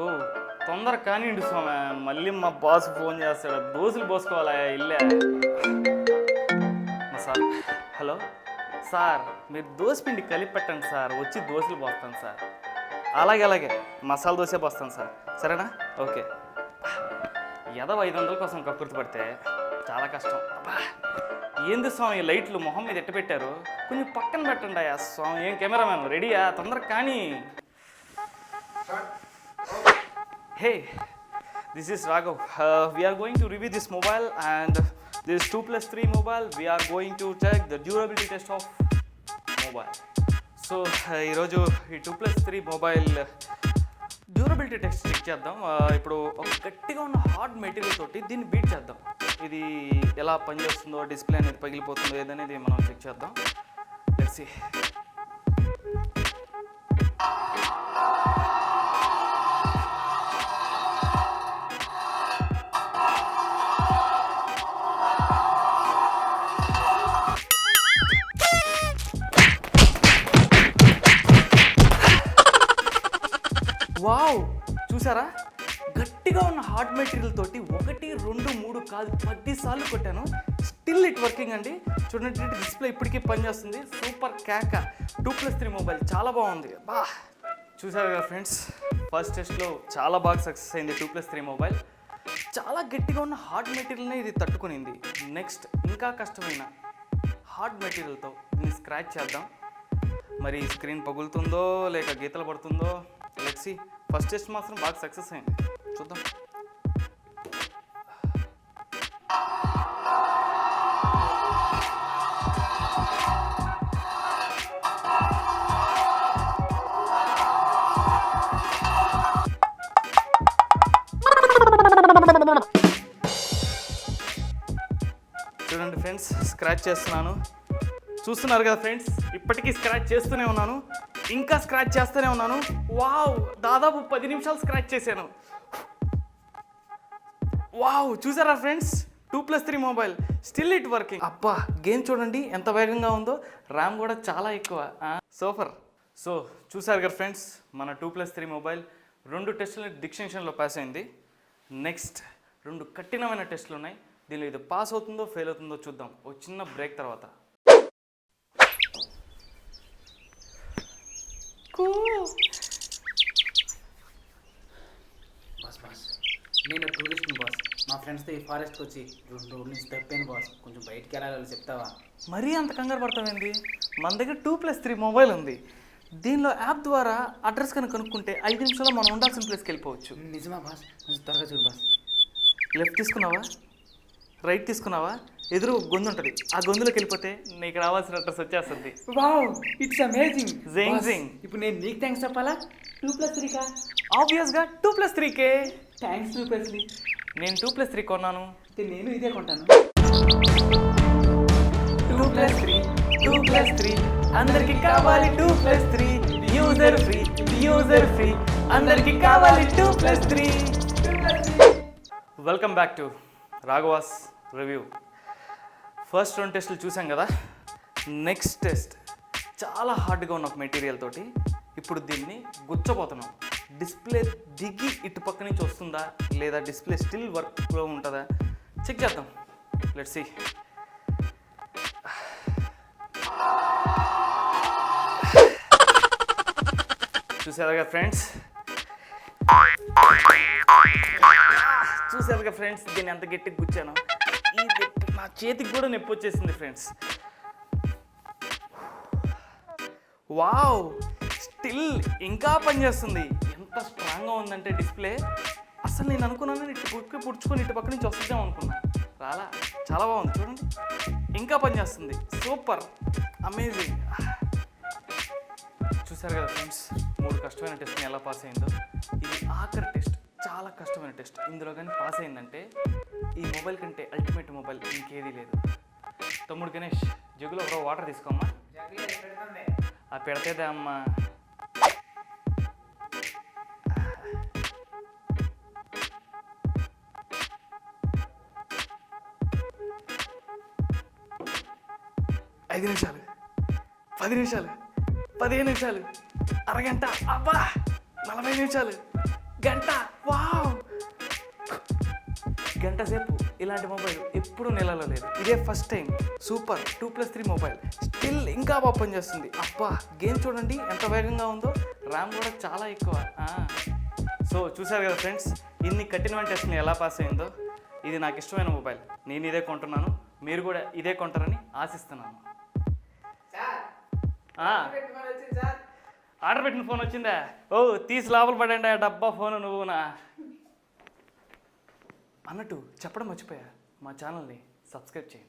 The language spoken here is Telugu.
ఓ తొందర కానివ్వండి స్వామి, మళ్ళీ మా బాస్ ఫోన్ చేస్తాడు. దోశలు పోసుకోవాలా ఇల్లే. మా సార్, హలో సార్, మీరు దోశ పిండి కలిపి పెట్టండి సార్, వచ్చి దోశలు పోస్తాను సార్. అలాగే అలాగే, మసాలా దోశ పోస్తాను సార్, సరేనా? ఓకే. ఏదో 500 కోసం కక్కుర్తి పడితే చాలా కష్టం. అబ్బా ఏంది స్వామి లైట్లు మొహం మీద ఎట్ట పెట్టారు? కొంచెం పక్కన పెట్టండి అయ్యా స్వామి. ఏం కెమెరామ్యాన్ రెడీయా? తొందరగా కానీ. Hey, this is Raghav. We are going to review this mobile, and this 2+3 mobile. We are going to check the durability test of mobile. So, ఈరోజు ఈ 2+3 మొబైల్ డ్యూరబిలిటీ టెస్ట్ చెక్ చేద్దాం. ఇప్పుడు ఒక గట్టిగా ఉన్న హార్డ్ మెటీరియల్ తోటి దీన్ని బీట్ చేద్దాం. ఇది ఎలా పనిచేస్తుందో, డిస్ప్లే అనేది పగిలిపోతుందో ఏదనేది మనం చెక్ చేద్దాం. Let's see. వావ్, చూసారా? గట్టిగా ఉన్న హార్డ్ మెటీరియల్ తోటి 1, 2, 3 కాదు 10 సార్లు కొట్టాను. స్టిల్ ఇట్ వర్కింగ్ అండి. చూడండి, డిస్ప్లే ఇప్పటికీ పనిచేస్తుంది. సూపర్ క్యాక 2+3 మొబైల్ చాలా బాగుంది. బా చూసారు కదా ఫ్రెండ్స్, ఫస్ట్ టెస్ట్లో చాలా బాగా సక్సెస్ అయింది 2+3 మొబైల్. చాలా గట్టిగా ఉన్న హార్డ్ మెటీరియల్ని ఇది తట్టుకునింది. నెక్స్ట్ ఇంకా కష్టమైన హార్డ్ మెటీరియల్తో దీన్ని స్క్రాచ్ చేద్దాం. మరి స్క్రీన్ పగులుతుందో లేక గీతలు పడుతుందో లెట్స్ సీ. ఫస్ట్ టెస్ట్ మాత్రం బాగా సక్సెస్ అయింది, చూద్దాం. చూడండి ఫ్రెండ్స్, స్క్రాచ్ చేస్తున్నాను. చూస్తున్నారు కదా ఫ్రెండ్స్, ఇప్పటికీ స్క్రాచ్ చేస్తూనే ఉన్నాను, ఇంకా స్క్రాచ్ చేస్తూనే ఉన్నాను. వావ్, దాదాపు 10 నిమిషాలు స్క్రాచ్ చేశాను. వావ్, చూసారా friends, 2+3 mobile still it working. అబ్బా, గేమ్ చూడండి ఎంత వేగంగా ఉందో. ర్యామ్ కూడా చాలా ఎక్కువ. సూపర్. సో చూసారు కదా ఫ్రెండ్స్, మన 2+3 మొబైల్ 2 టెస్టులు డిస్టింక్షన్లో పాస్ అయింది. నెక్స్ట్ 2 కఠినమైన టెస్టులు ఉన్నాయి. దీనిలో ఇది పాస్ అవుతుందో ఫెయిల్ అవుతుందో చూద్దాం ఒక చిన్న బ్రేక్ తర్వాత. బాస్ నేను టూరిస్ట్ని బాస్. మా ఫ్రెండ్స్తో ఈ ఫారెస్ట్కి వచ్చి 2 రోజుల నుంచి తప్పాను బాస్. కొంచెం బయటికి వెళ్ళాలి, చెప్తావా? మరీ అంత కంగారు పడతావేంది? మన దగ్గర 2+3 మొబైల్ ఉంది. దీనిలో యాప్ ద్వారా అడ్రస్ కనుక కనుక్కుంటే 5 నిమిషాల్లో మనం ఉండాల్సిన ప్లేస్కి వెళ్ళిపోవచ్చు. నిజమా బాస్? కొంచెం త్వరగా చూడు బాస్. లెఫ్ట్ తీసుకున్నావా, రైట్ తీసుకున్నావా, ఎదురు గొంతు ఉంటుంది, ఆ గొంతులోకి వెళ్ళిపోతే నీకు రావాల్సిన అడ్రస్ వచ్చేస్తుంది. Wow, it's amazing. జింగ్. ఇప్పుడు నేను నీకు థ్యాంక్స్ చెప్పాలా? 2+3కా? ఆబ్వియస్గా 2+3కే. థ్యాంక్స్ 2+3. నేను 2+3 కొన్నాను. నేను ఇదే కొంటాను. 2+3 అందరికి కావాలి. 2+3 యూజర్ ఫ్రీ అందరికి కావాలి. 2+3. Welcome back to Raghava's review. First 2 టెస్టులు చూసాం కదా. నెక్స్ట్ టెస్ట్ చాలా హార్డ్గా ఉన్న ఒక మెటీరియల్ తోటి ఇప్పుడు దీన్ని గుచ్చబోతున్నాం. డిస్ప్లే దిగి ఇటు పక్క నుంచి వస్తుందా లేదా డిస్ప్లే స్టిల్ వర్క్లో ఉంటుందా చెక్ చేద్దాం. Let's see. చూసారుగా ఫ్రెండ్స్, దీన్ని ఎంత గట్టిగా గుచ్చాను. ఈ నా చేతికి కూడా నొప్పి వచ్చేసింది ఫ్రెండ్స్. వావ్, స్టిల్ ఇంకా పనిచేస్తుంది. ఎంత స్ట్రాంగ్గా ఉందంటే డిస్ప్లే, అసలు నేను అనుకున్నాను ఇటు పుడుచుకొని ఇటు పక్క నుంచి వస్తుందేమో అనుకున్నా, రాలా. చాలా బాగుంది చూడండి, ఇంకా పనిచేస్తుంది. Super, amazing. చూసారు కదా ఫ్రెండ్స్, 3 కష్టమైన టెస్ట్ని ఎలా పాస్ అయిందో. ఇది ఆఖరి టెస్ట్, చాలా కష్టమైన టెస్ట్. ఇందులో కానీ పాస్ అయిందంటే ఈ మొబైల్ కంటే అల్టిమేట్ మొబైల్ ఇంకేదీ లేదు. తమ్ముడు గణేష్, జగ్గులో ఒక వాటర్ తీసుకోమ్మా. ఆ పెడతేదా అమ్మా. ఐదు నిమిషాలు, 10 నిమిషాలు, 15 నిమిషాలు, అరగంట, అబ్బా 40 నిమిషాలు, గంట వావ్, గంట సేపు ఇలాంటి మొబైల్ ఎప్పుడూ నెలలో లేదు. ఇదే first time. Super 2+3 mobile still ఇంకా బాగా పనిచేస్తుంది. అబ్బా గేమ్ చూడండి ఎంత వేగంగా ఉందో, ర్యామ్ కూడా చాలా ఎక్కువ. సో చూసారు కదా ఫ్రెండ్స్, ఇన్ని కఠినమైన టెస్ట్ని ఎలా పాస్ అయిందో. ఇది నాకు ఇష్టమైన మొబైల్, నేను ఇదే కొంటున్నాను, మీరు కూడా ఇదే కొంటారని ఆశిస్తున్నాను. ఆర్డర్ పెట్టిన ఫోన్ వచ్చిందా? ఓ తీసి లోపల పడండి ఆ డబ్బా ఫోన్ నువ్వునా. అన్నట్టు చెప్పడం మర్చిపోయా, మా ఛానల్ని సబ్స్క్రైబ్ చేయండి.